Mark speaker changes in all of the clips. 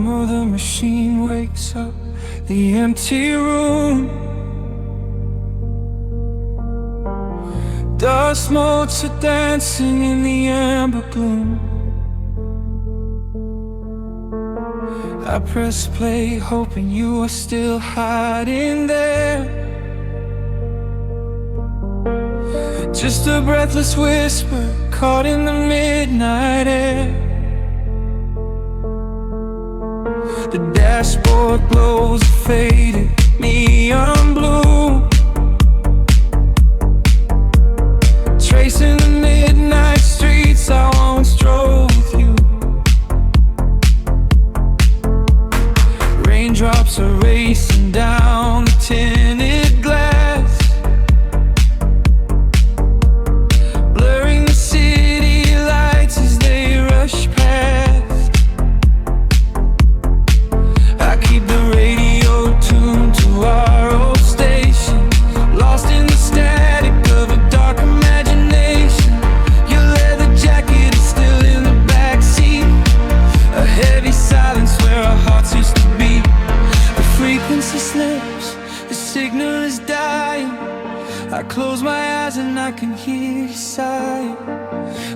Speaker 1: hum of the machine wakes up the empty room. Dust motes are dancing in the amber gloom. I press play, hoping you are still hiding there. Just a breathless whisper caught in the midnight air. The dashboard glows a faded neon blue, tracing the midnight streets I once drove with you. Raindrops are racing down the tinted glass, blurring the city lights as they rush past. I keep the radio tuned to our old station, lost in the static of a dark imagination. Your leather jacket is still in the backseat, a heavy silence where our hearts used to beat. The frequency slips, the signal is dying. I close my eyes and I can hear you sighing.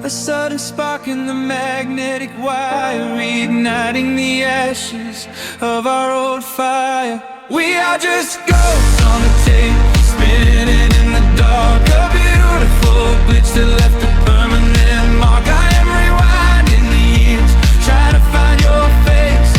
Speaker 1: A sudden spark in the magnetic wire, reigniting the ashes of our old fire. We are just ghosts on the tape, spinning in the dark. A beautiful glitch that left a permanent mark. I am rewinding the years, trying to find your face,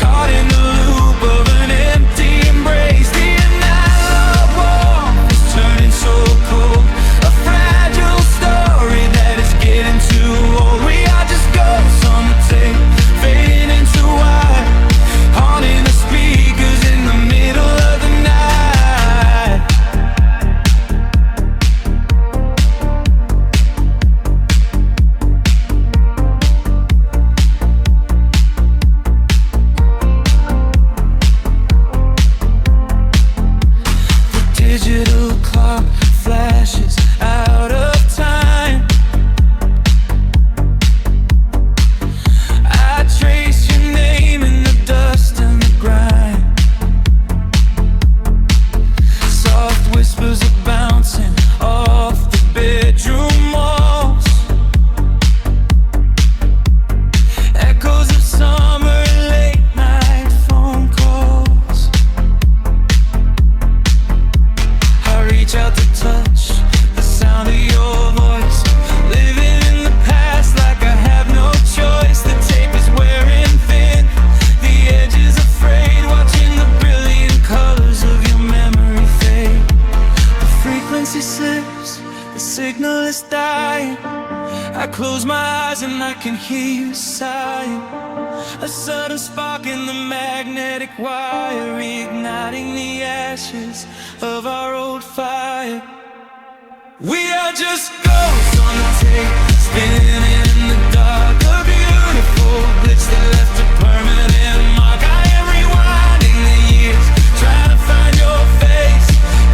Speaker 1: caught in the loop of an empty embrace. The analog warmth is turning so cold, a fragile story that is getting too old. We are just ghosts on the tape, fading into white, haunting the speakers in the middle of the night. The digital clock flashes out of time. I trace your name in the dust and the grime. Soft whispers are bouncing off the bedroom walls, echoes of summer late night phone calls. I reach out to touch the sound of your voice, living in the past like I have no choice. The tape is wearing thin, the edge is afraid, watching the brilliant colors of your memory fade. The frequency slips, the signal is dying. I close my eyes and I can hear you sighing. A sudden spark in the magnetic wire, reigniting the ashes of our old fire. We are just ghosts on the tape, spinning in the dark. A beautiful glitch that left a permanent mark. I am rewinding the years, trying to find your face,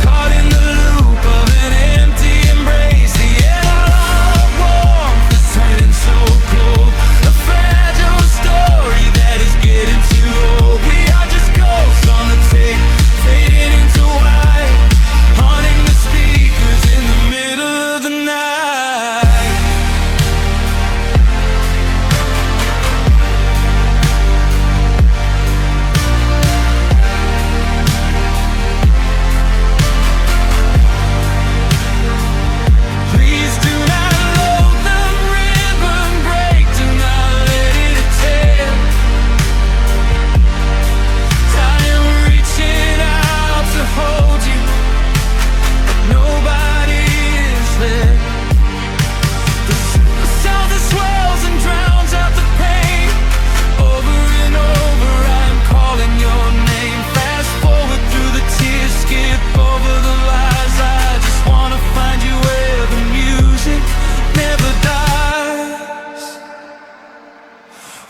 Speaker 1: caught in the loop of an empty embrace. The analog warmth is turning so cold, a fragile story that is getting too old. We are just ghosts on the tape, fading into white, haunting the speakers in the middle of the night. Please do not load the ribbon break, do not let it tear. I am reaching out to hold you, but nobody is there. The sound that swells and drowns out the pain. Over and over I'm calling your name. Fast forward through the tears, skip over the lies. I just wanna find you where the music never dies.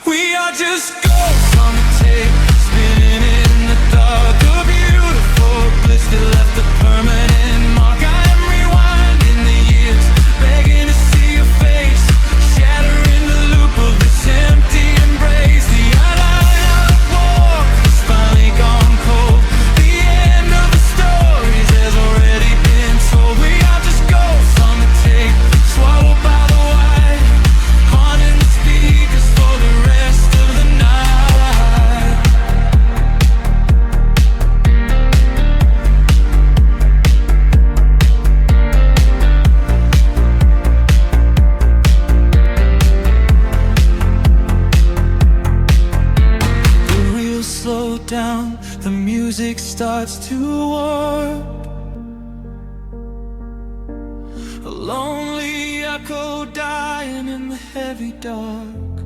Speaker 1: We are just ghosts on the tape, spinning in the dark. A beautiful glitch that left a permanent mark. I am rewinding the years, begging to see your face, shattering the loop of this empty embrace. The analog down, the music starts to warp. A lonely echo dying in the heavy dark.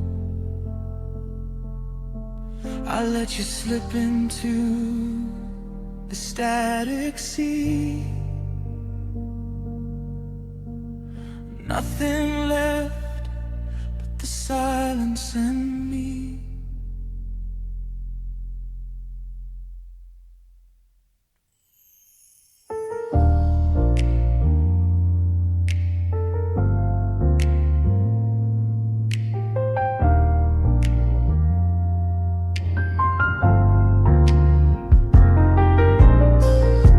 Speaker 1: I let you slip into the static sea. Nothing left but the silence and me.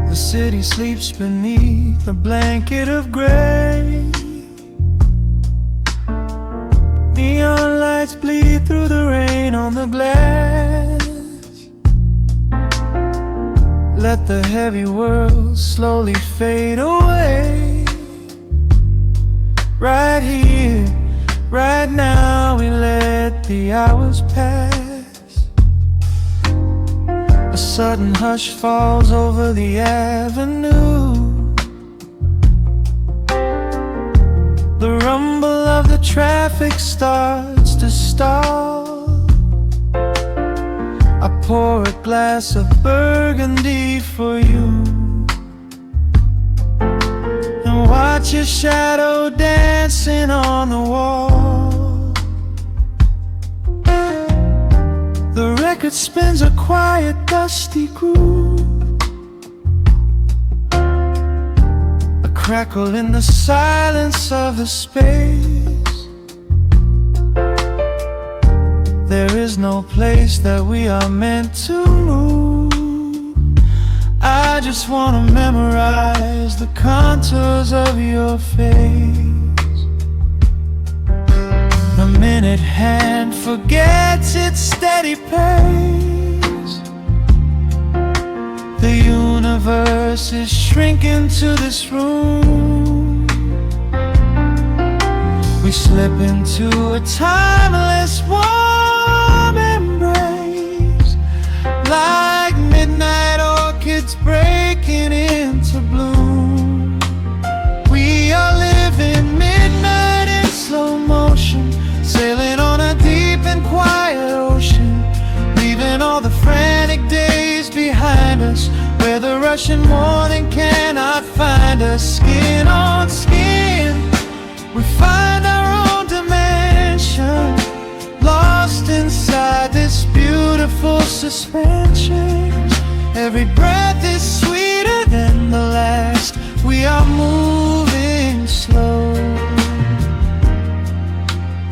Speaker 1: The city sleeps beneath a blanket of gray. Neon lights bleed through the rain on the glass. Let the heavy world slowly fade away. Right here, right now, we let the hours pass. A sudden hush falls over the avenue. The rumble of the traffic starts to stall. I pour a glass of burgundy for you and watch your shadow dancing on the wall. The record spins a quiet, dusty groove. A crackle in the silence of the space. There is no place that we are meant to move. I just wanna memorize the contours of your face. The minute hand forgets its steady pace. The universe is shrinking to this room. We slip into a timeless warm embrace, like midnight orchids breaking into bloom. We are living midnight in slow motion, sailing on a deep and quiet ocean, leaving all the frantic days behind us, where the rushing morning cannot find us. Skin on skin, we find our own dimension, lost inside this beautiful suspension. Every breath is sweeter than the last. We are moving slow,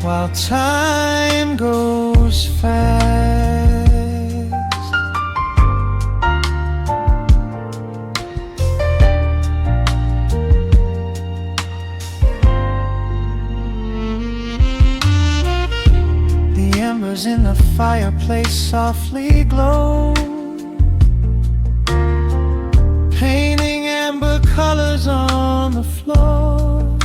Speaker 1: while time goes fast. The embers in the fireplace softly glow, painting amber colors on the floor.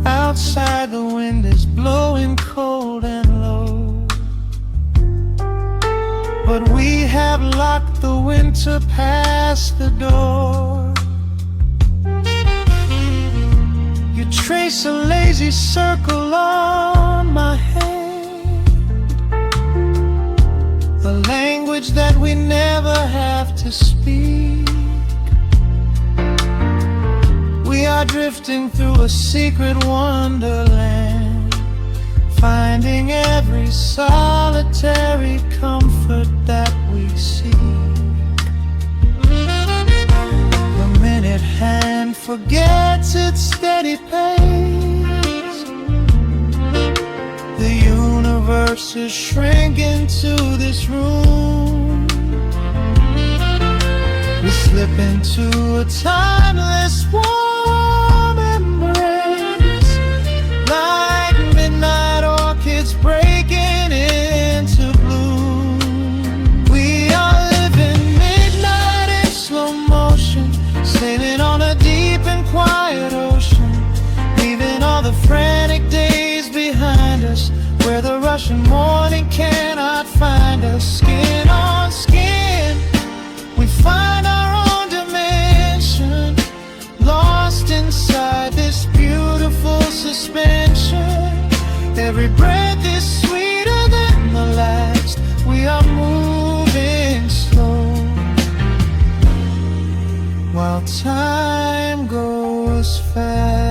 Speaker 1: Outside the wind is blowing cold and low, but we have locked the winter past the door. You trace a lazy circle on my hand, the language that we never have to speak. We are drifting through a secret wonderland, finding every solitary comfort that we seek. The minute hand forgets its steady pace. The universe is shrinking to this room. We slip into a timeless warm embrace, like midnight orchids breaking into bloom. We are living midnight in slow motion, sailing on a deep and quiet ocean, leaving all the frantic days behind us, where the rushing morning cannot find us skin on skin. We find our own dimension, lost inside this beautiful suspension. Every breath is sweeter than the last. We are moving slow, while time goes fast.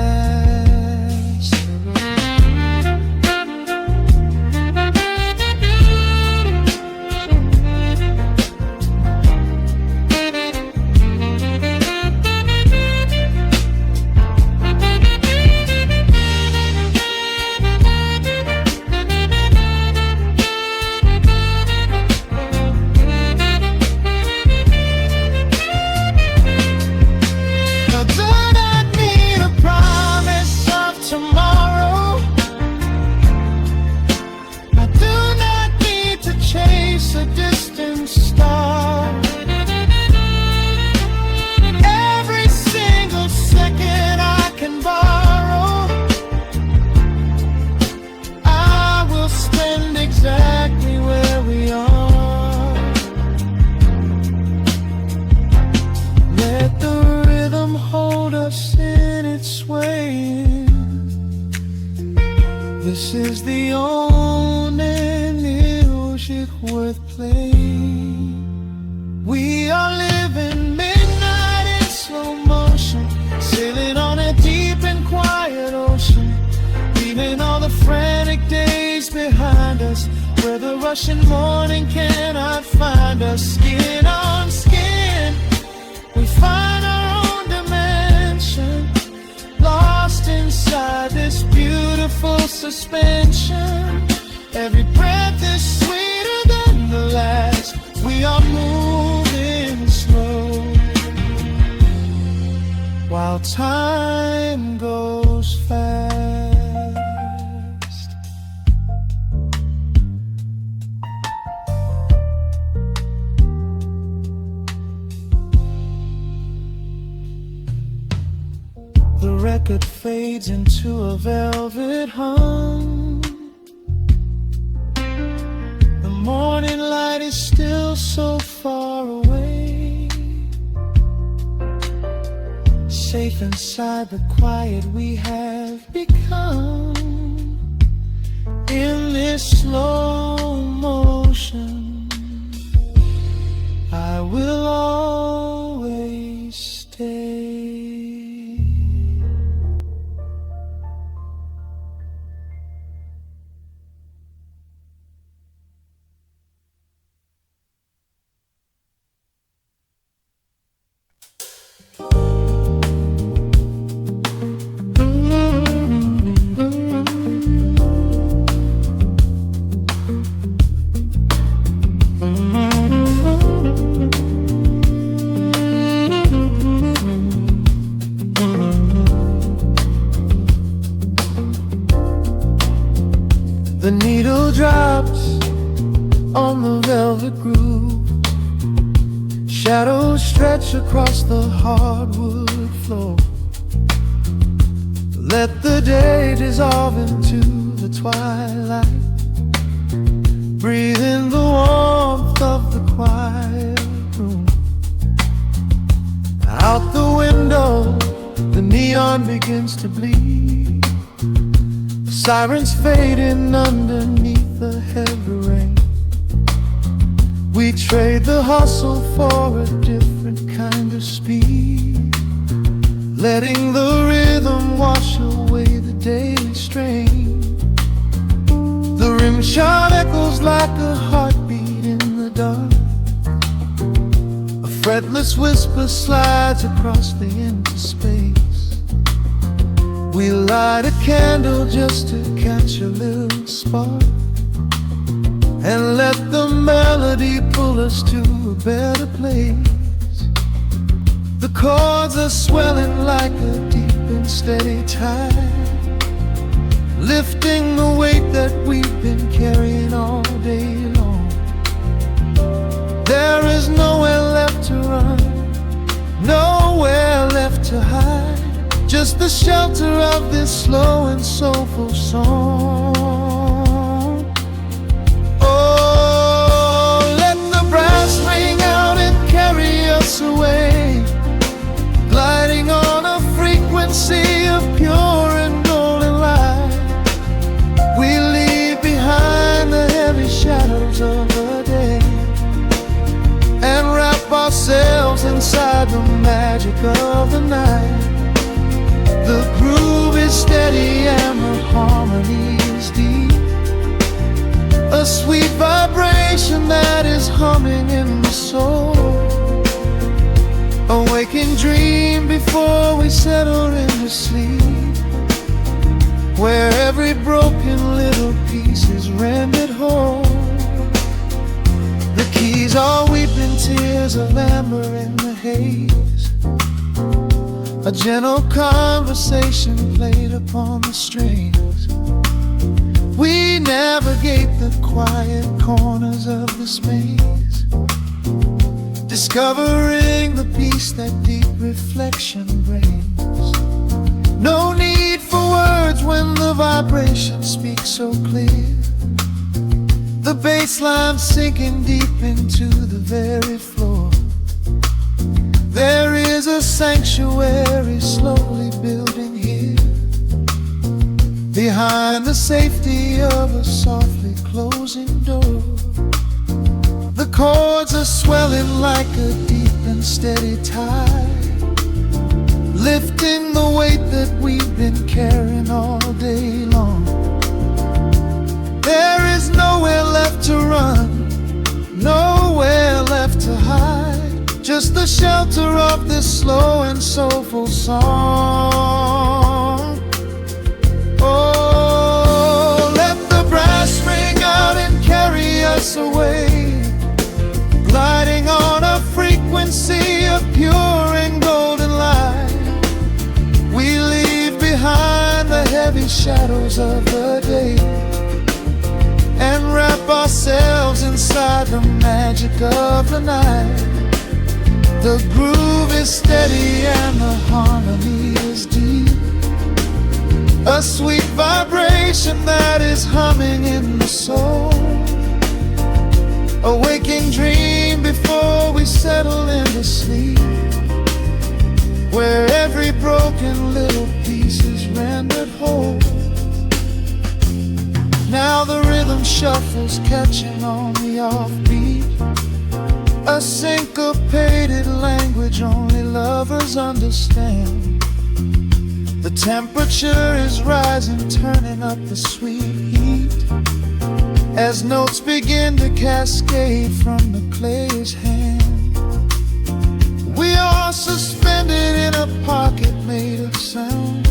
Speaker 1: This is the only music worth playing. We are living midnight in slow motion, sailing on a deep and quiet ocean, leaving all the frantic days behind us, where the rushing morning cannot find us. Skin on skin, we find our own dimension, lost inside this beautiful suspension. Every breath is sweeter than the last. We are moving slow, while time goes fast. The record fades into a velvet hum. The morning light is still so far away. Safe inside the quiet we have become. In this slow motion, I will always stay. The needle drops on the velvet groove. Shadows stretch across the hardwood floor. Let the day dissolve into the twilight. Breathe in the warmth of the quiet room. Out the window, the neon begins to bleed. Sirens fading underneath the heavy rain. We trade the hustle for a different kind of speed, letting the rhythm wash away the daily strain. The rim shot echoes like a heartbeat in the dark. A fretless whisper slides across the empty space. We light a candle just to catch a little spark, and let the melody pull us to a better place. The chords are swelling like a deep and steady tide, lifting the weight that we've been carrying all day long. There is nowhere left to run, nowhere left to hide, just the shelter of this slow and soulful song. Oh, the magic of the night. The groove is steady and the harmony is deep. A sweet vibration that is humming in the soul. A waking dream before we settle into sleep, where every broken little piece is rendered whole. The keys are weeping tears of amber in the haze. A gentle conversation played upon the strings. We navigate the quiet corners of this maze, discovering the peace that deep reflection brings. No need for words when the vibration speaks so clear. The bass line sinking deep into the very floor. There is a sanctuary slowly building here, behind the safety of a softly closing door. The chords are swelling like a deep and steady tide, lifting the weight that we've been carrying all day long. There is nowhere left to run, nowhere left to hide, just the shelter of this slow and soulful song. Oh, let the brass ring out and carry us away, gliding on a frequency of pure and golden light. We leave behind the heavy shadows of the day and wrap ourselves inside the magic of the night. The groove is steady and the harmony is deep. A sweet vibration that is humming in the soul. A waking dream before we settle into sleep, where every broken little piece is rendered whole. Now the rhythm shuffles, catching on the offbeat, a syncopated language only lovers understand. The temperature is rising, turning up the sweet heat, as notes begin to cascade from the clay's hand. We are suspended in a pocket made of sound,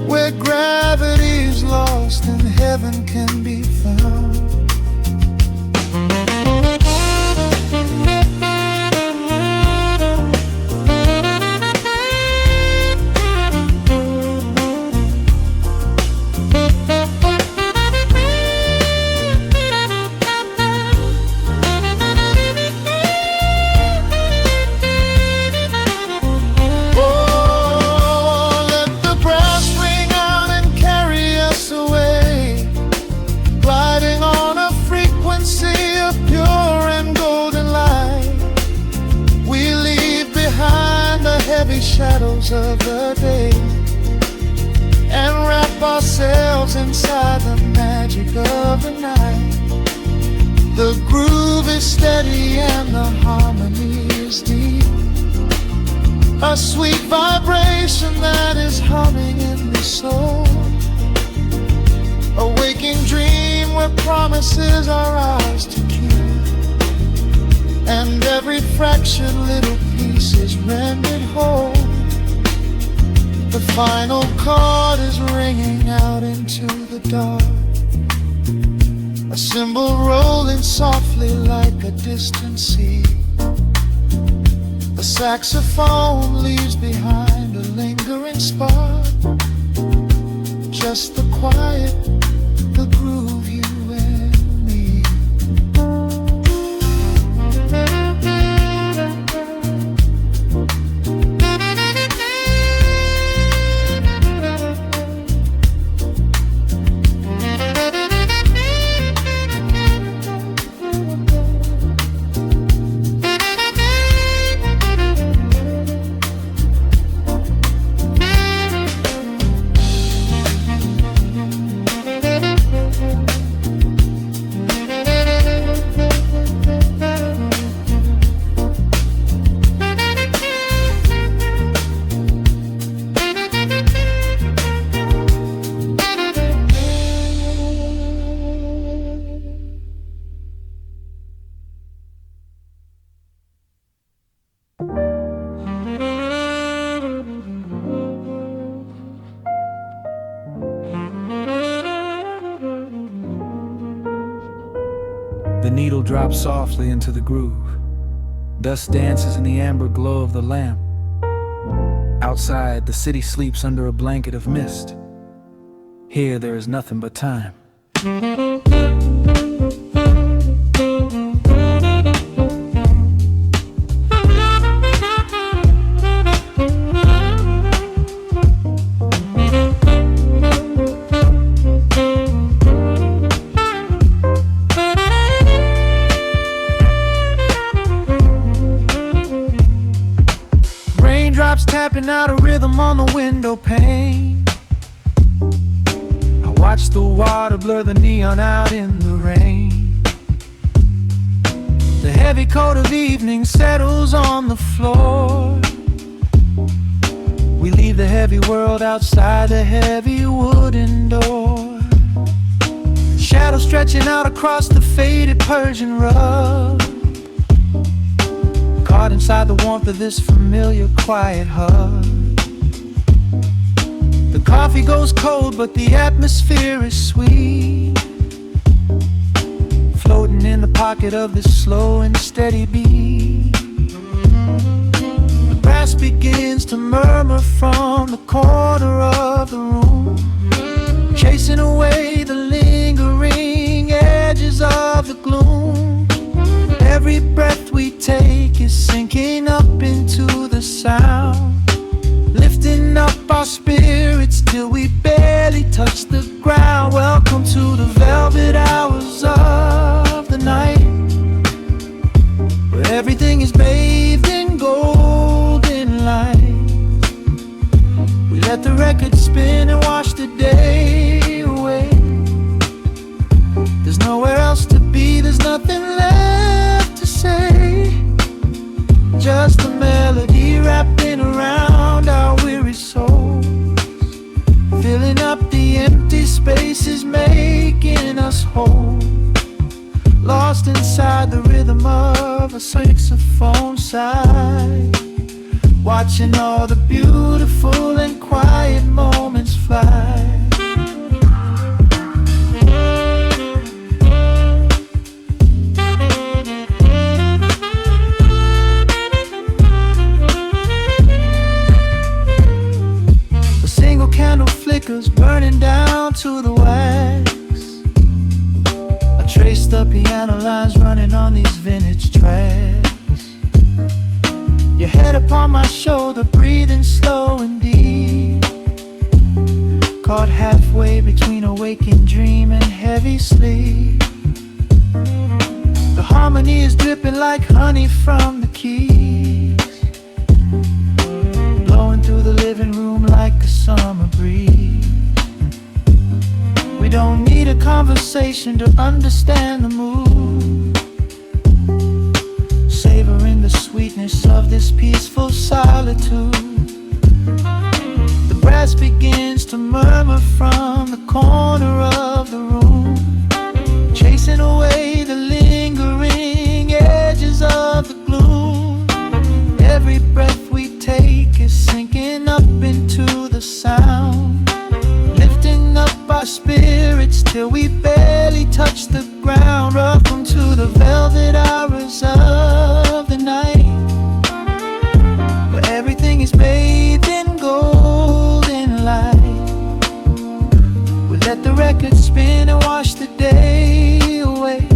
Speaker 1: where gravity is lost and heaven can be found. Shadows of the day and wrap ourselves inside the magic of the night. The groove is steady and the harmony is deep. A sweet vibration that is humming in the soul. A waking dream where promises are ours to keep, and every fractured little piece is rendered whole. The final chord is ringing out into the dark, a cymbal rolling softly like a distant sea. The saxophone leaves behind a lingering spark, just the quiet, the groove, you and me.
Speaker 2: The needle drops softly into the groove. Dust dances in the amber glow of the lamp. Outside, the city sleeps under a blanket of mist. Here there is nothing but time. Raindrops tapping out a rhythm on the window pane. I watch the water blur the neon out in the rain. The heavy coat of evening settles on the floor. We leave the heavy world outside the heavy wooden door. Shadows stretching out across the faded Persian rug. Caught inside the warmth of this familiar quiet hug. The coffee goes cold, but the atmosphere is sweet. Floating in the pocket of this slow and steady beat. The brass begins to murmur from the corner of the room, chasing away the lingering edges of the gloom. Every breath we take is sinking up into the sound, lifting up our spirits till we barely touch the ground. Welcome to the velvet hours of the night, where everything is bathed in golden light. We let the record spin and wash the day away. There's nowhere else to be, there's nothing left to say. Just a melody wrapping around our weary souls, filling up the empty spaces, making us whole. Lost inside the rhythm of a saxophone sigh, watching all the beautiful and quiet moments fly. Candle flickers burning down to the wax. I trace the piano lines running on these vintage tracks. Your head upon my shoulder, breathing slow and deep, caught halfway between a waking dream and heavy sleep. The harmony is dripping like honey from the keys, blowing through the living room like a summer breeze. We don't need a conversation to understand the mood, savoring the sweetness of this peaceful solitude. The brass begins to murmur from the corner of the room, chasing away the lingering edges of the gloom. Every breath we take is sinking up into the sound, lifting up our spirits till we barely touch the ground. Welcome to the velvet hours of the night, where everything is bathed in golden light. We let the record spin and wash the day away.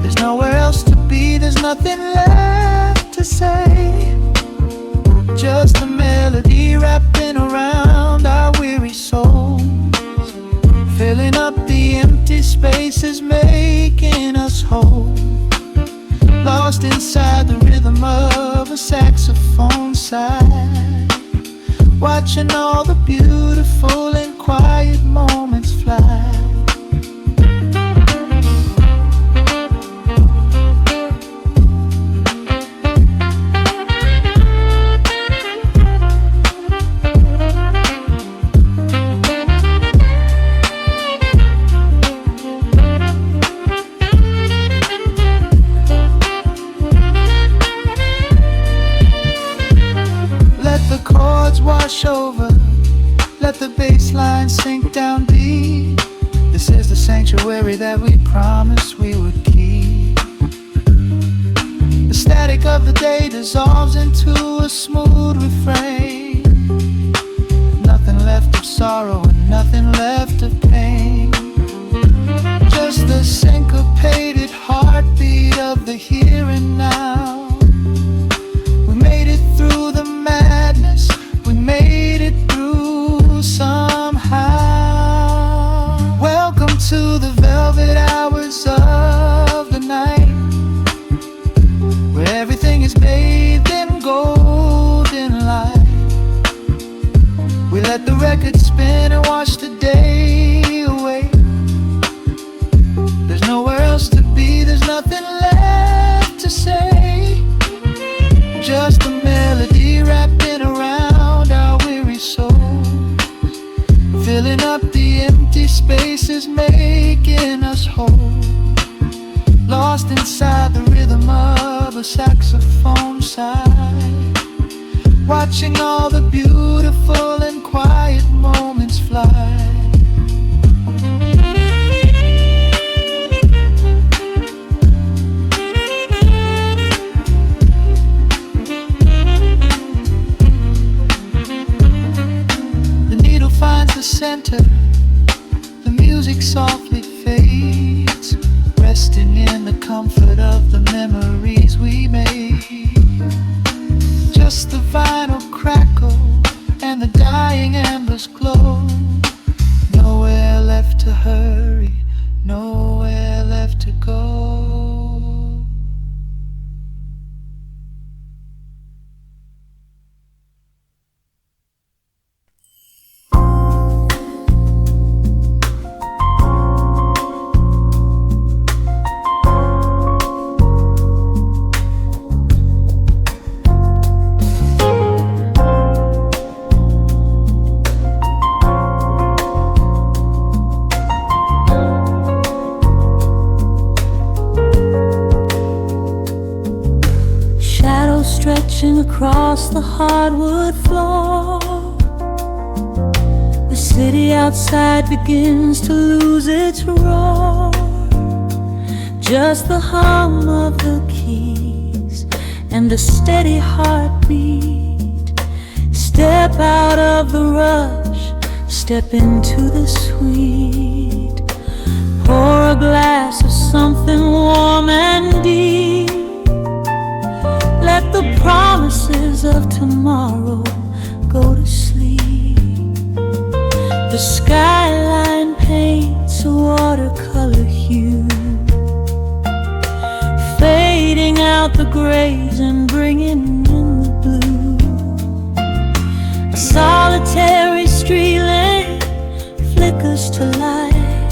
Speaker 2: There's nowhere else to be, there's nothing left to say. Just a melody wrapping around our weary souls, filling up the empty spaces, making us whole. Lost inside the rhythm of a saxophone sigh, watching all the beautiful and quiet moments fly. Wash over, let the bass line sink down deep. sanctuary that we promised we would keep. The static of the day dissolves into a smooth refrain. Nothing left of sorrow and nothing left of pain. Just the syncopated heartbeat of the here and now. We made it through the madness, we made it through somehow. Welcome to the velvet hours of the night, where everything is bathed in golden light. We let the record spin and watch the day away. There's nowhere else to be, there's nothing left to say. Just a melody wrapping around our weary souls, filling up the empty spaces, making us whole. Lost inside the rhythm of a saxophone sigh, watching all the beautiful and quiet moments fly. The needle finds the center, the music softly fades, resting in the comfort of the memories we made. Just the vinyl crackle and the dying embers glow. Nowhere left to hurry, nowhere left to go.
Speaker 3: Across the hardwood floor, the city outside begins to lose its roar. Just the hum of the keys and a steady heartbeat. Step out of the rush, step into the sweet. Pour a glass of something warm and deep. Let the promises of tomorrow go to sleep. The skyline paints a watercolor hue, fading out the grays and bringing in the blue. A solitary street lamp flickers to light,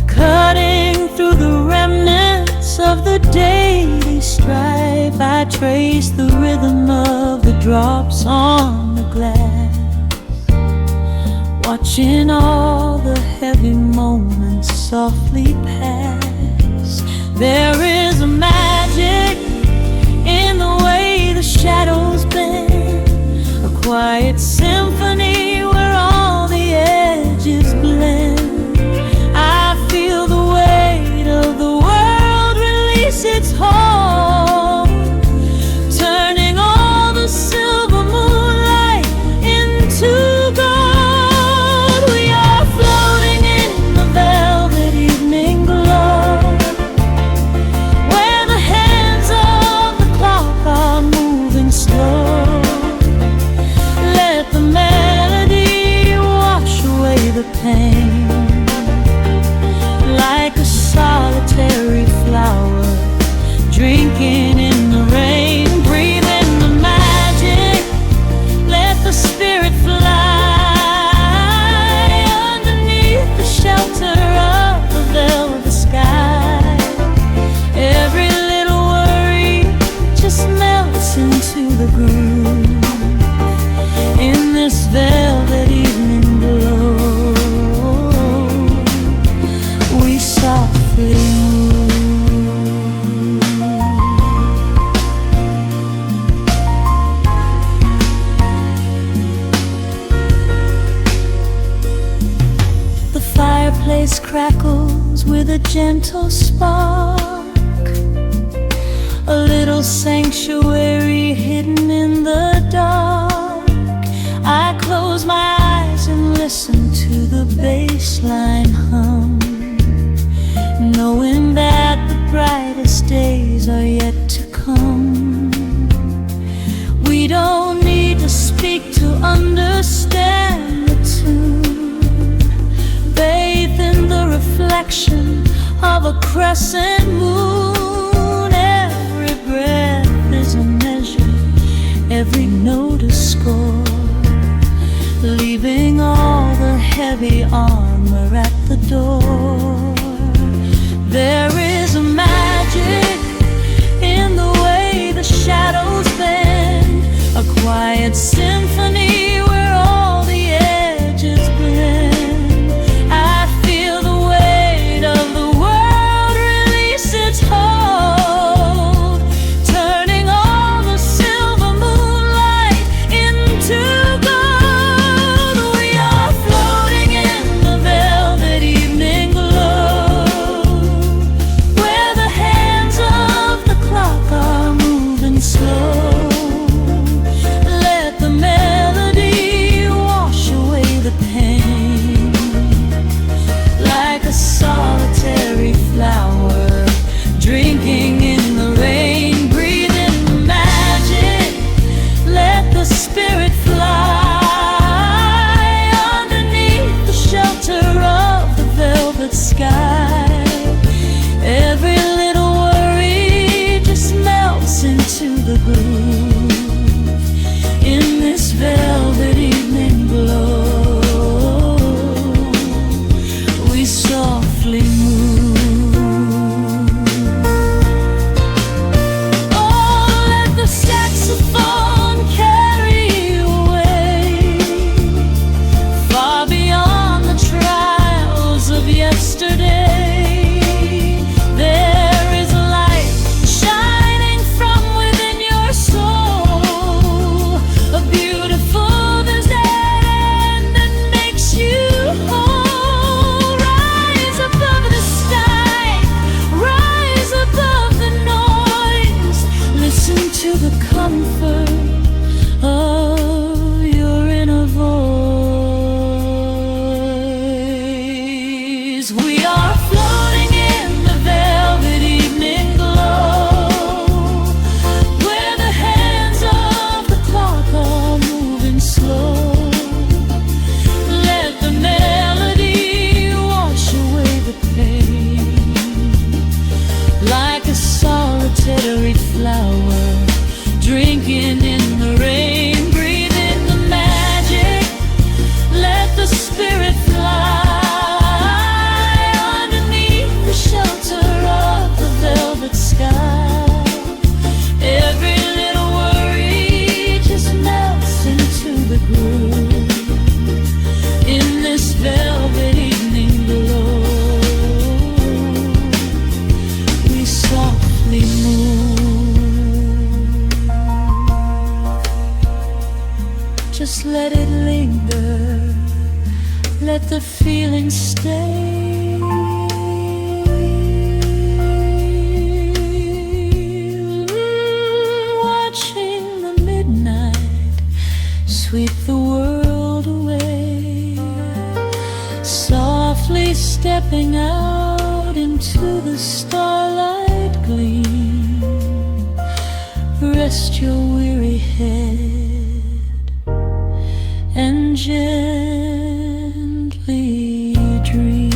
Speaker 3: cutting through the remnants of the daily strife. I trace the rhythm of the drops on the glass, watching all the heavy moments softly pass. There is a magic in the way the shadows bend, a quiet symphony where all the edges blend. I feel the weight of the world release its hold, turning all the silver moonlight into gold. We are floating in the velvet evening glow, fireplace crackles with a gentle spark, a little sanctuary hidden in the dark. I close my eyes and listen to the bass line hum, knowing that the brightest days are yet to come. We don't need to speak to understand the tune. Bathe in the reflection of a crescent moon. Every breath is a measure, every note a score, leaving all the heavy armor at the door. There is a magic in the way the shadows bend, a quiet symphony where all the edges blend. I feel the weight of the world release its hold, turning all the silver moonlight into gold. We are floating in the velvet evening glow, where the hands of the clock are moving slow. Let the melody wash away the pain, like a solitary flower drinking in the rain. Breathe in the magic, let the spirit fly underneath the shelter of the velvet sky. Every little worry just melts into the groove in this velvet evening glow. We softly move. Oh, let the saxophone carry you away, far beyond the trials of yesterday. There is a light shining from within your soul, a beautiful vision that makes you whole. Rise above the sky, rise above the noise. Listen to the comfort of your inner voice. We are floating in the velvet evening glow, where the hands of the clock are moving slow. Let the melody wash away the pain, like a solitary flower drinking in the rain. Breathe in the magic, let the spirit fly underneath the shelter of the velvet sky. Every little worry just melts into the groove in this velvet evening glow. We softly move. Just let it linger, let the feeling stay. Watching the midnight sweep the world away, softly stepping out into the starlight gleam. Rest your weary head and gently dream.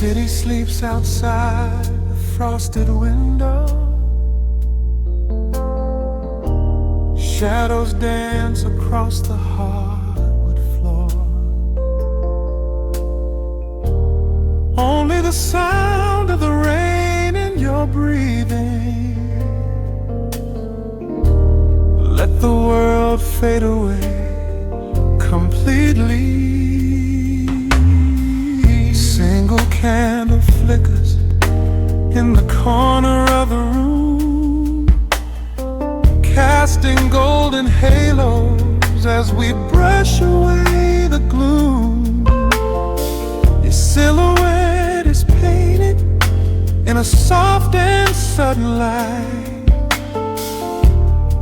Speaker 2: City sleeps outside the frosted window, Shadows dance across the hardwood floor. Only the sound of the rain in your breathing. Let the world fade away completely. Single candle flickers in the corner of the room, casting golden halos as we brush away the gloom. Your silhouette is painted in a soft and sudden light,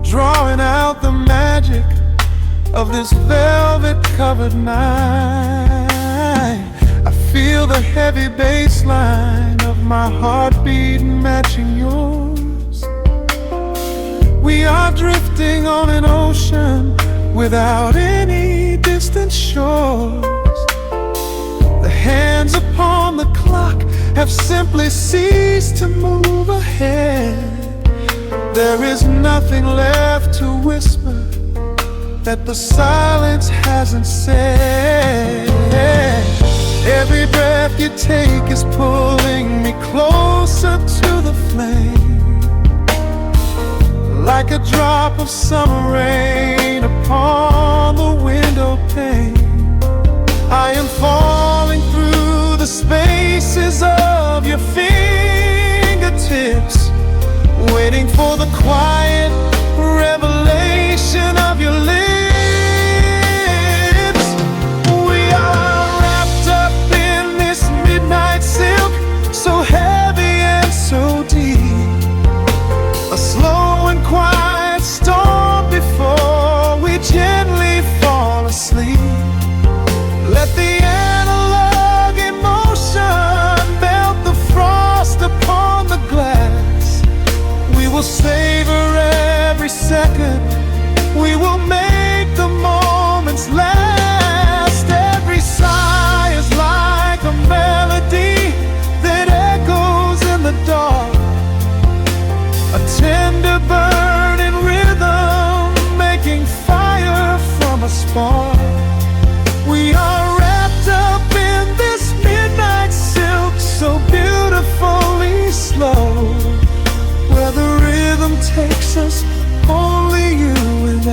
Speaker 2: drawing out the magic of this velvet-covered night. I feel the heavy bass line of my heartbeat matching yours. We are drifting on an ocean without any distant shores. The hands upon the clock have simply ceased to move ahead. There is nothing left to whisper that the silence hasn't said. Every breath you take is pulling me closer to the flame, like a drop of summer rain upon the window pane. I am falling through the spaces of your fingertips, waiting for the quiet revelation of your lips. We are wrapped up in this midnight silk, so heavy and so deep. A slow and quiet storm before we gently fall asleep. Let the analog emotion melt the frost upon the glass. We will savor every second, we will make the moments last. Every sigh is like a melody that echoes in the dark, a tender burning rhythm making fire from a spark. We are wrapped up in this midnight silk, so beautifully slow, where the rhythm takes us, only you and I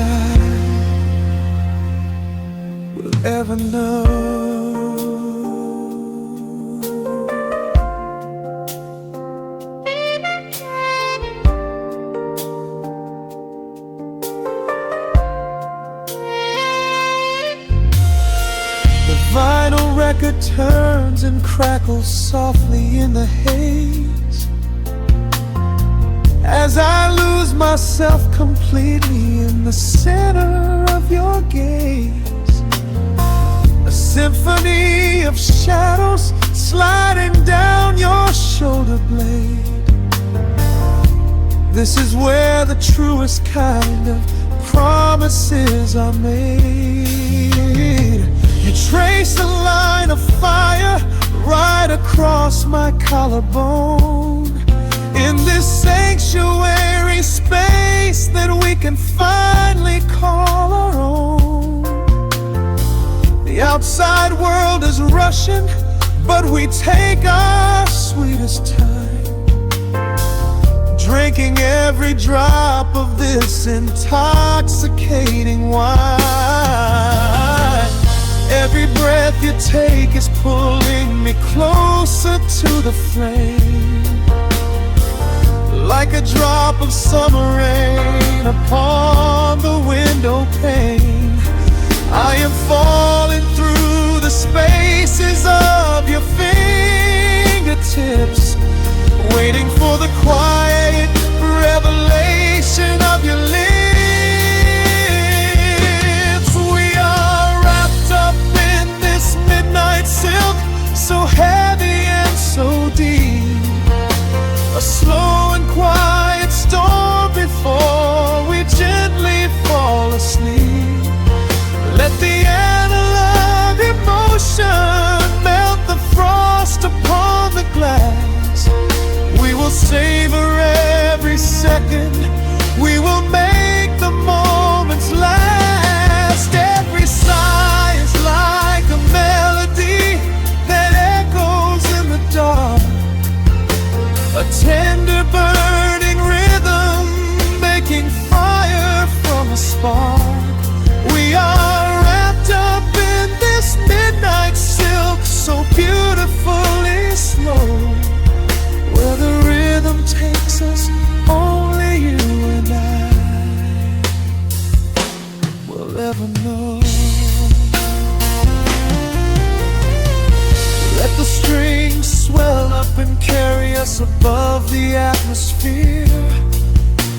Speaker 2: will ever know. The vinyl record turns and crackles softly in the haze as I lose myself completely in the center of your gaze. A symphony of shadows sliding down your shoulder blade. This is where the truest kind of promises are made. You trace a line of fire right across my collarbone, in this sanctuary space that we can finally call our own. The outside world is rushing, but we take our sweetest time, drinking every drop of this intoxicating wine. Every breath you take is pulling me closer to the flame, like a drop of summer rain upon the window pane. I am falling through the spaces of your fingertips, waiting for the quiet revelation of your lips. We are wrapped up in this midnight silk, so heavy and so deep. A slow and quiet storm before we gently fall asleep. We are wrapped up in this midnight silk, so beautifully slow, where the rhythm takes us, only you and I will ever know. Let the strings swell up and carry us above the atmosphere.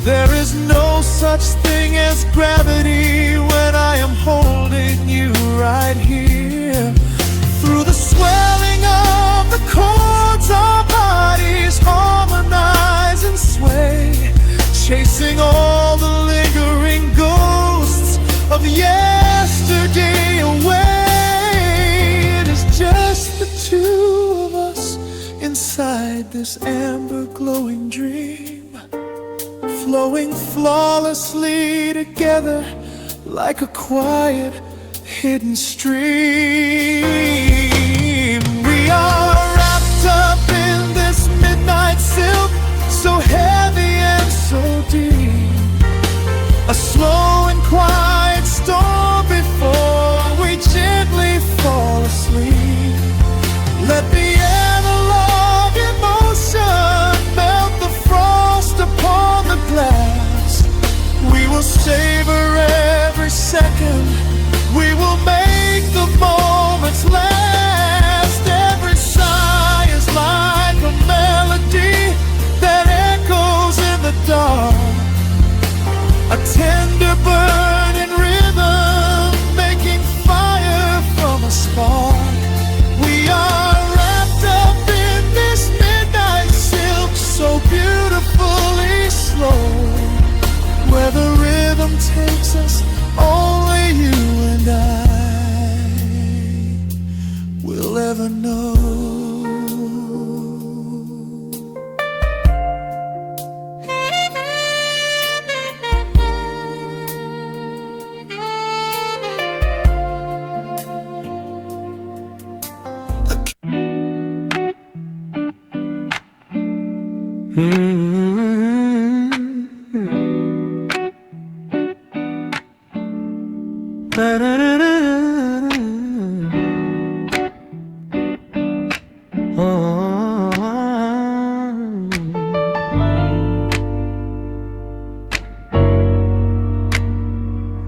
Speaker 2: There is no such thing as gravity when I am holding you right here. Through the swelling of the chords, our bodies harmonize and sway, chasing all the lingering ghosts of yesterday away. It is just the two of us inside this amber glowing dream, flowing flawlessly together like a quiet hidden stream. We are wrapped up in this midnight silk, so heavy and so deep, a slow and quiet storm before we gently fall asleep. Let the analog emotion melt the frost upon the glass. We will savor every second, we will make the moments last. Every sigh is like a melody that echoes in the dark, a tender burning rhythm making fire from a spark. We are wrapped up in this midnight silk, so beautifully slow, where the rhythm takes us, only you and I will ever know.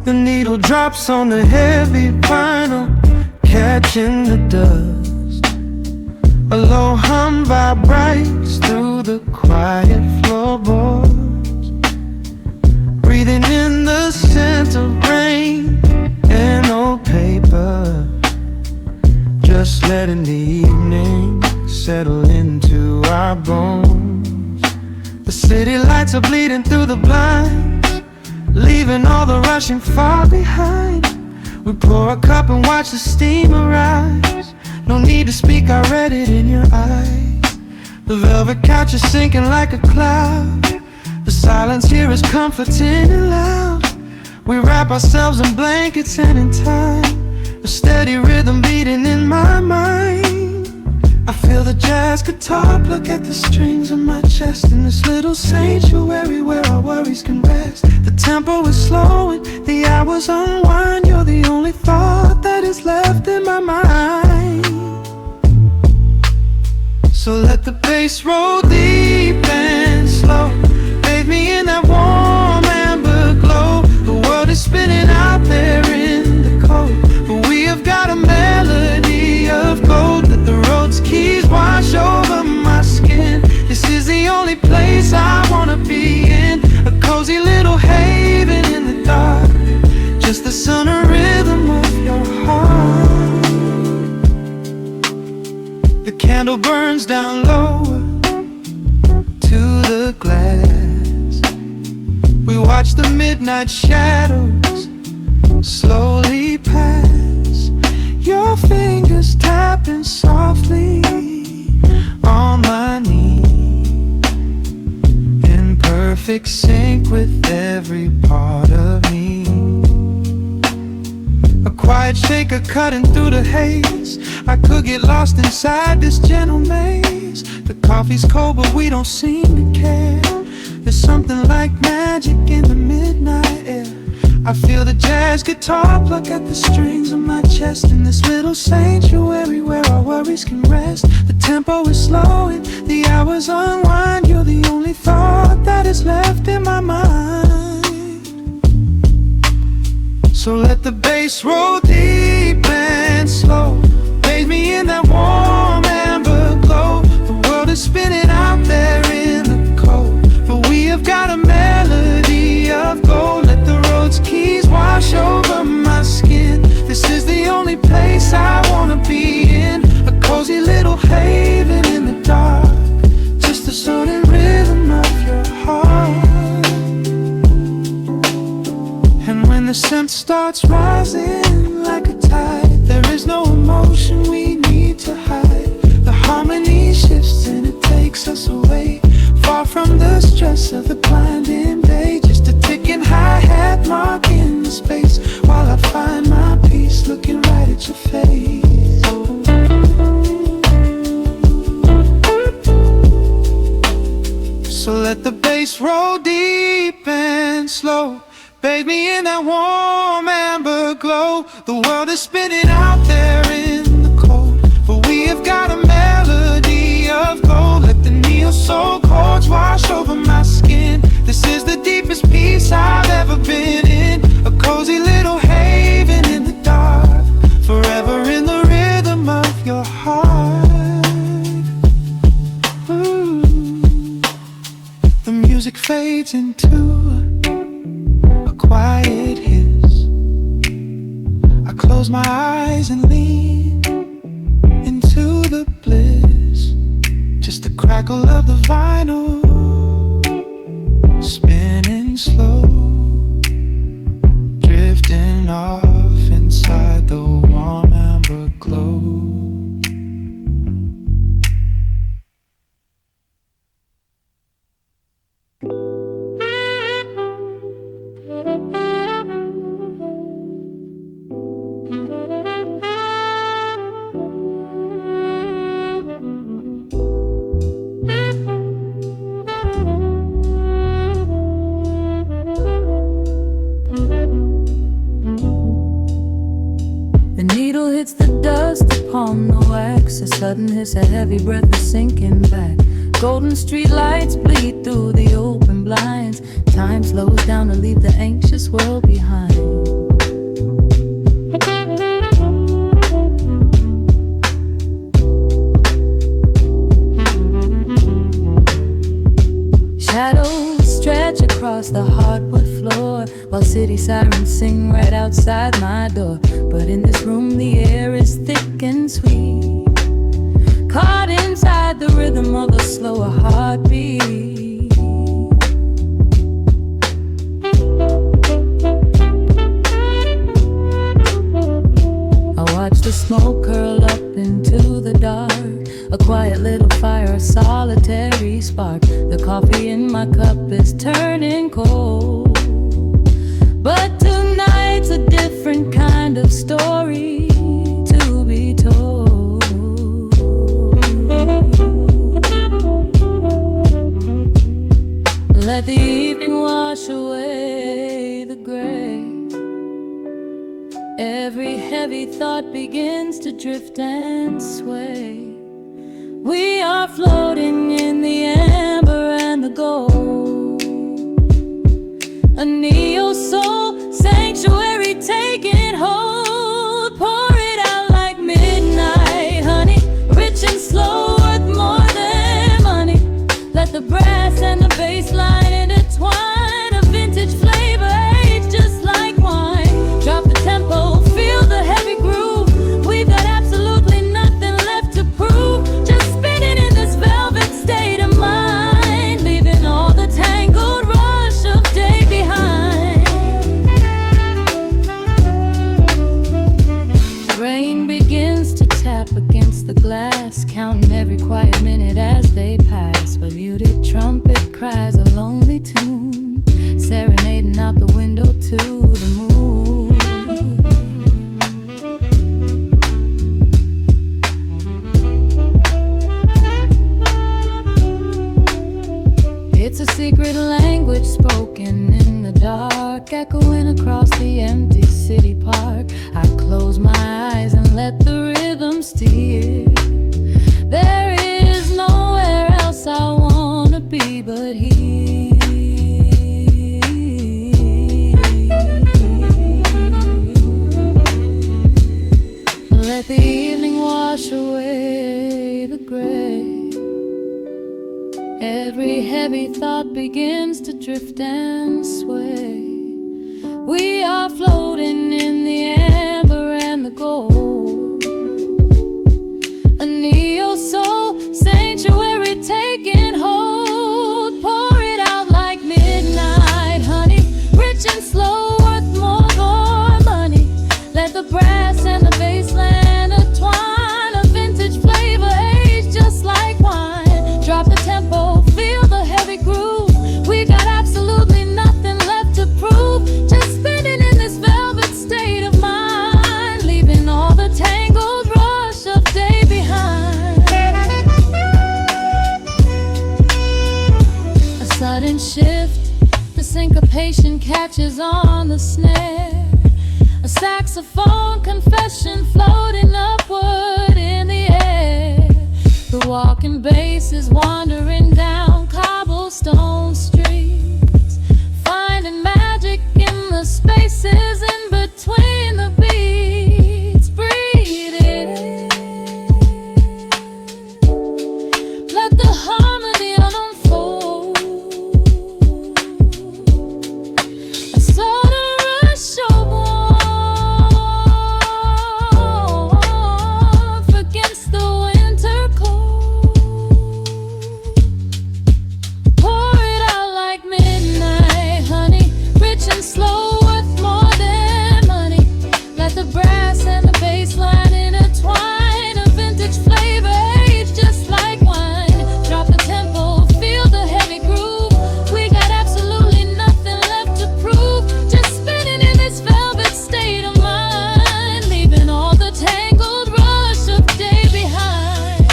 Speaker 4: The needle drops on the heavy vinyl, catching the dust. A low hum vibrates through the quiet floorboards, breathing in the scent of rain and old paper, just letting the evening settle into our bones. The city lights are bleeding through the blinds, leaving all the rushing far behind. We pour a cup and watch the steam arise. No need to speak, I read it in your eyes. The velvet couch is sinking like a cloud. The silence here is comforting and loud. We wrap ourselves in blankets and in time, a steady rhythm beating in my mind. I feel the jazz guitar pluck at the strings of my chest, in this little sanctuary where our worries can rest. The tempo is slowing, the hours unwind. You're the only thought that is left in my mind. So let the bass roll deep and slow, bathe me in that warm amber glow. The world is spinning out there in the cold, but we have got a melody of gold. Let the road's keys wash over my skin. This is the only place I wanna be in, a cozy little haven in the dark, just the sun and rhythm of your heart. The candle burns down lower to the glass. We watch the midnight shadows slowly pass. Your fingers tapping softly on my knee, in perfect sync with every part of me. A quiet shaker cutting through the haze. I could get lost inside this gentle maze. The coffee's cold but we don't seem to care. There's something like magic in the midnight air.
Speaker 2: I feel the jazz guitar pluck at the strings of my chest in this little sanctuary where our worries can rest. The tempo is slowing, the hours unwind. You're the only thought that is left in my mind. So let the bass roll deep and slow, bathe me in that warm amber glow. The world is spinning out there in the cold, but we have got a melody of gold. Let the road's keys wash over my skin. This is the only place I wanna be in, a cozy little haven in the dark, just the sound and rhythm of your heart. And when the scent starts rising like a tide, there is no emotion we need to hide. The harmony shifts and it takes us away, far from the stress of the blinding day. Just a ticking hi-hat marking the space, while I find my peace looking right at your face. So let the bass roll deep and slow, bathe me in that warm amber glow. The world is spinning out there in the cold, but we have got a melody of gold. Let the neo soul chords wash over my skin. This is the deepest peace I've ever been in, a cozy little haven in the dark, forever in the rhythm of your heart. Ooh. The music fades into a quiet hiss. I close my eyes and lean into the bliss, just the crackle of the vinyl spinning slow, drifting off inside the warm amber glow.
Speaker 3: The needle hits the dust upon the wax. A sudden hiss, a heavy breath is sinking back. Golden street lights bleed through the open blinds. Time slows down to leave the anxious world behind. Shadows stretch across the hardwood floor, while city sirens sing right outside my door. But in this room the air is thick and sweet, caught inside the rhythm of a slower heartbeat. I watch the smoke curl up into the dark, a quiet little fire, a solitary spark. The coffee in my cup is turning cold, but tonight's a different kind of story to be told. Let the evening wash away the gray. Every heavy thought begins to drift and sway. We are floating in the amber and the gold, a neo soul sanctuary taking hold. Pour it out like midnight honey, rich and slow, worth more than money. Let the brass and the bass line intertwine, a vintage flavor aged just like wine. Drop the tempo, feel the heavy groove. We've got absolutely nothing left to prove, just spinning in this velvet state of mind, leaving all the tangled rush of day behind. Every heavy thought begins to drift and sway. We are floating in the amber and the gold. A neo-soul sanctuary taking hold. Pour it out like midnight honey, rich and slow, worth more money. Let the brass and the bassline entwine. A vintage flavor aged just like wine. Drop the tempo, feel the heavy groove. We got absolutely nothing left to prove. Just spinning in this velvet state of mind, leaving all the tangled rush of day behind. A sudden shift, the syncopation catches on the snare. A saxophone confession floating upward in the air. The walking bass is wandering down cobblestone streets, finding magic in the spaces in between the beats. Breathe it in, let the harmony unfold. A sort of rush of warmth against the winter cold. Pour it out like midnight honey, rich and slow, worth more than money. Let the brass and the bass line intertwine. A vintage flavor aged just like wine. Drop the tempo, feel the heavy groove. We got absolutely nothing left to prove. Just spinning in this velvet state of mind, leaving all the tangled rush of day behind.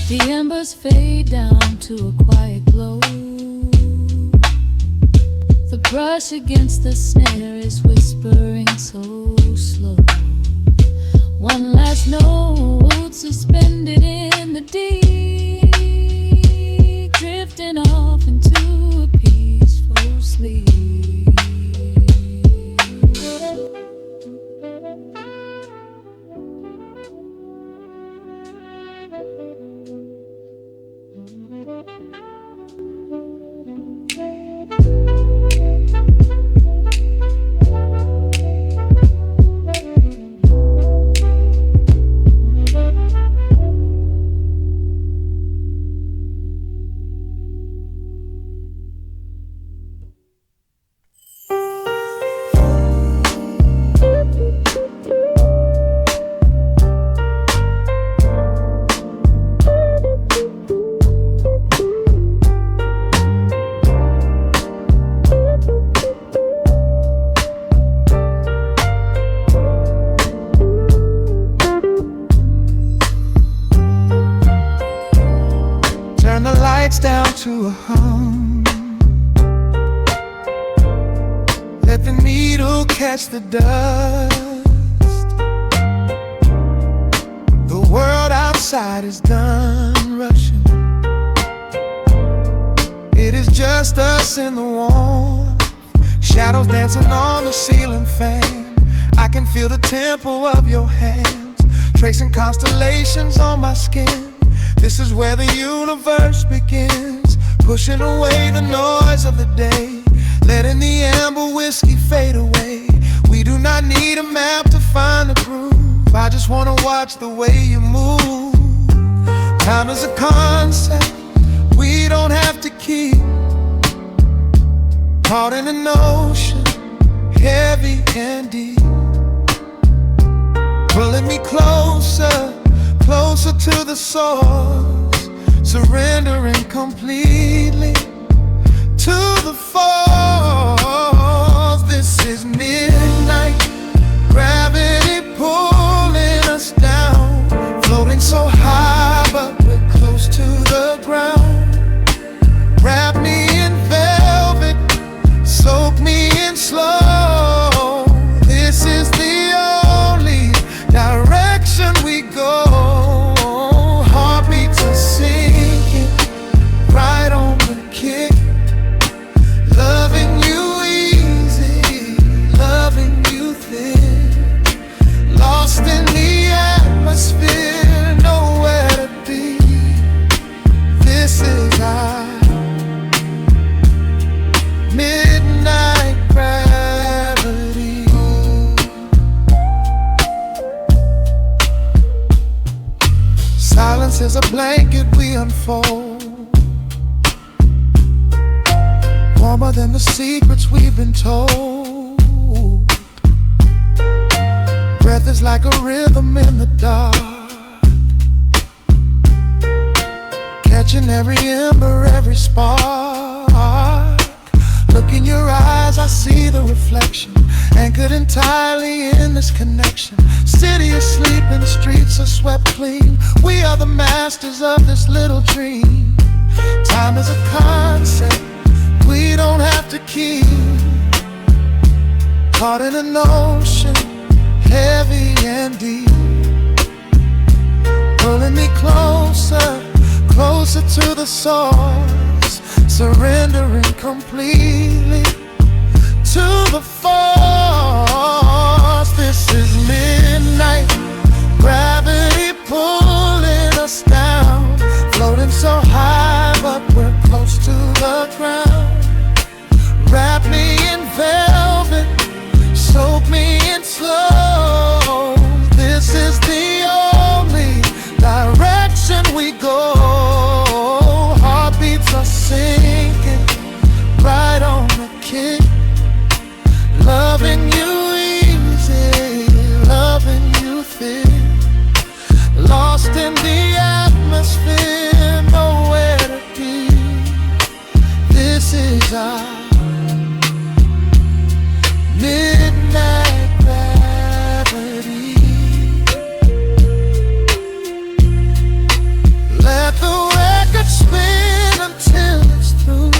Speaker 3: The embers fade down to a quiet glow. The brush against the snare is whispering so slow. One last note suspended in the deep, drifting off into a peaceful sleep.
Speaker 2: Turn the lights down to a hum. Let the needle catch the dust. The world outside is done rushing. It is just us in the warmth. Shadows dancing on the ceiling fan. I can feel the tempo of your hands, tracing constellations on my skin. This is where the universe begins, pushing away the noise of the day, letting the amber whiskey fade away. We do not need a map to find the groove. I just wanna watch the way you move. Time is a concept we don't have to keep. Caught in an ocean, heavy and deep, pulling me closer, closer to the source, surrendering completely to the force. This is midnight, gravity pulling us down, floating so high but we're close to the ground. Wrap me in velvet, soak me in slow. This is the only direction we go. Heartbeats are sinking right on the kick. Loving you unfold, warmer than the secrets we've been told. Breath is like a rhythm in the dark, catching every ember, every spark. Look in your eyes, I see the reflection, anchored entirely in this connection. City asleep and the streets are swept clean. We are the masters of this little dream. Time is a concept we don't have to keep, caught in an ocean, heavy and deep, pulling me closer, closer to the source, surrendering completely to the force. This is midnight, gravity pulling us down, floating so high but we're close to the ground. Wrap me in velvet, soak me in slow. This is the only direction we go. Heartbeats are sinking right on the kick. Loving you easy, loving you thick. Lost in the atmosphere, nowhere to be. This is our midnight gravity. Let the record spin until it's through.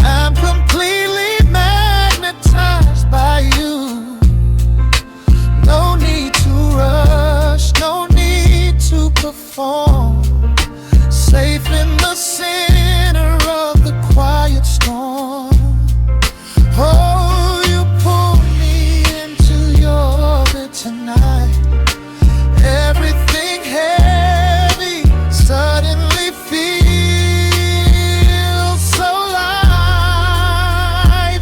Speaker 2: I'm completely magnetized by you. No need to rush, no need to perform. Safe in the center of the quiet storm. Oh, you pull me into your orbit tonight. Everything heavy suddenly feels so light.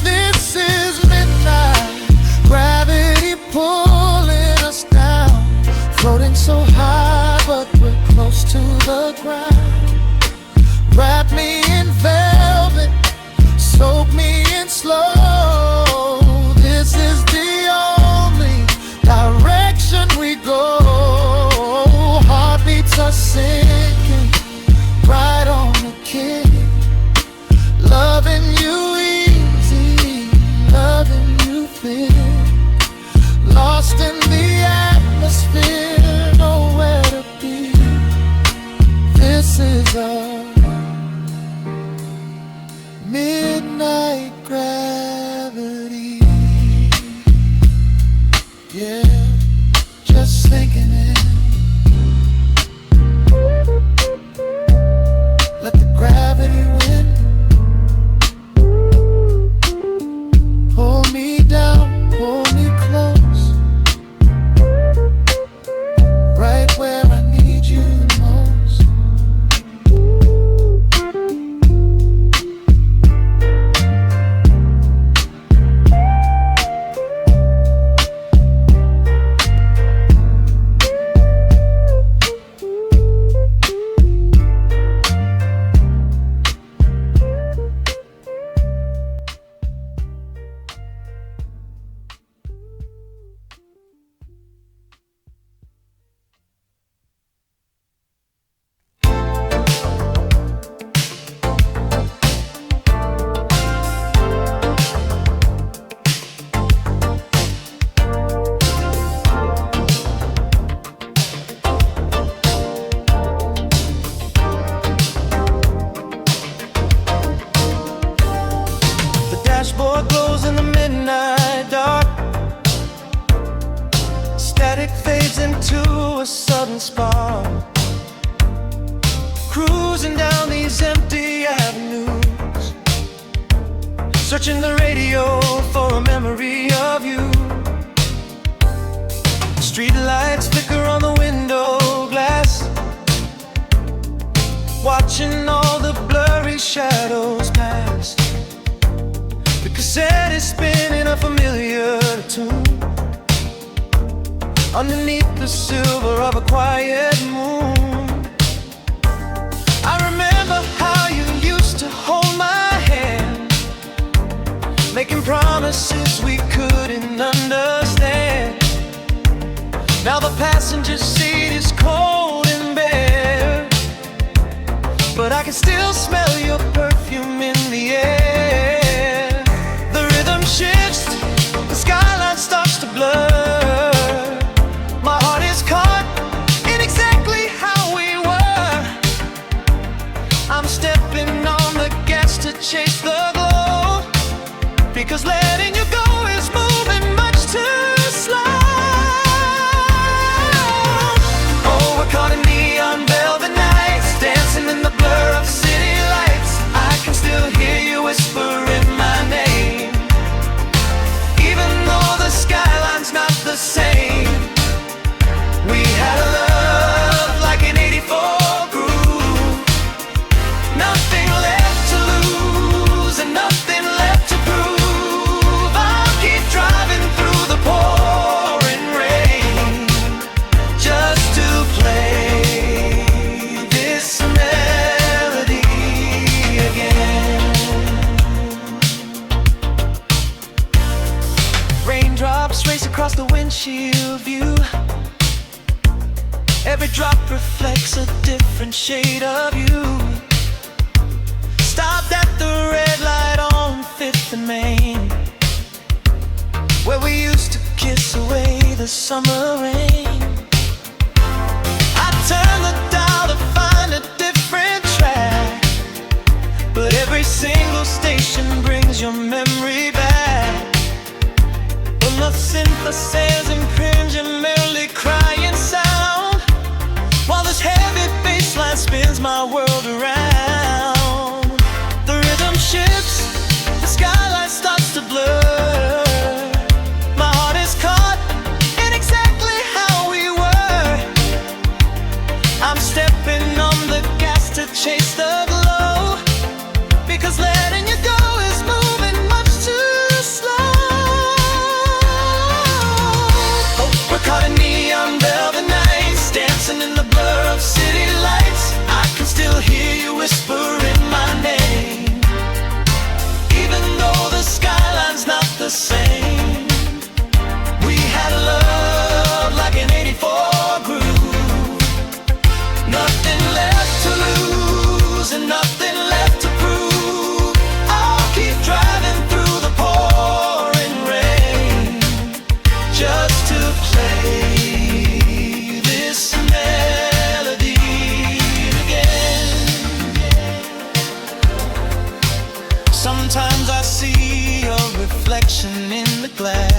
Speaker 2: This is midnight, gravity pulling us down, floating so high but we're close to the ground. Wrap me in velvet, soak me in slow. This is the only direction we go. Heartbeats are sinking right on the kick. Loving you easy, loving you thick. Lost in the atmosphere, nowhere to be. This is a midnight gravity. Yeah, just sinking in. Let the gravity win. Pull me down, pull me close, right where I need you the most.
Speaker 4: Dashboard glows in the midnight dark. Static fades into a sudden spark. Cruising down these empty avenues, searching the radio for a memory of you. Street lights flicker on the window glass, watching all the blurry shadows pass. The cassette is spinning a familiar tune underneath the silver of a quiet moon.
Speaker 2: making promises we couldn't understand. Now the passenger seat is cold and bare, but I can still smell your perfume in the air. The rhythm shifts, the skyline starts to blur. My heart is caught in exactly how we were. I'm stepping on the gas to chase the glow, because letting you go is moving much too slow. Oh, we're caught in neon velvet nights, dancing in the blur of city lights. I can still hear you whispering my name, even though the skyline's not the same. We had a love like an 84 groove, nothing left to lose and nothing left to prove. I'll keep driving through the pouring rain just to play this melody again. Raindrops race across the windshield view. Every drop reflects a different shade of you. Stopped at the red light on 5th and Main, where we used to kiss away the summer rain. I turned the dial to find a different track, but every single station brings your memory back. When the synthesizers impinge and merely crying sound, while this heavy bass line spins my world around. The rhythm shifts, the skyline starts to blur. My heart is caught in exactly how we were. I'm stepping on the gas to chase the glow, because letting you go is moving much too slow. Oh, we're caught in neon velvet nights, dancing in the blur of city lights. I can still hear you whispering my name, even though the skyline's not the same. We had a love like an 84 groove, nothing left to lose and nothing left to prove. I'll keep driving through the pouring rain just to play this melody again. Sometimes I see your reflection in the glass,